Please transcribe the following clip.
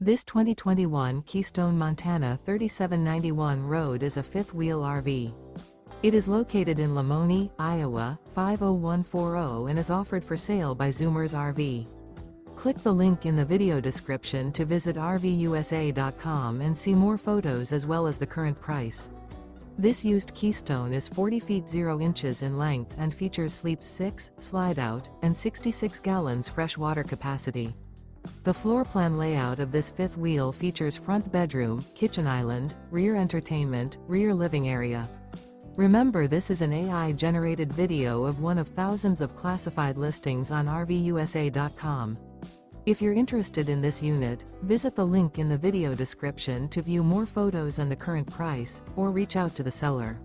This 2021 Keystone Montana 3791 road is a fifth-wheel RV. It is located in Lamoni, Iowa, 50140 and is offered for sale by Zoomers RV. Click the link in the video description to visit RVUSA.com and see more photos as well as the current price. This used Keystone is 40 feet 0 inches in length and features sleeps 6, slide-out, and 66 gallons fresh water capacity. The floor plan layout of this fifth wheel features front bedroom, kitchen island, rear entertainment, rear living area. Remember, this is an AI-generated video of one of thousands of classified listings on RVUSA.com. If you're interested in this unit, visit the link in the video description to view more photos and the current price, or reach out to the seller.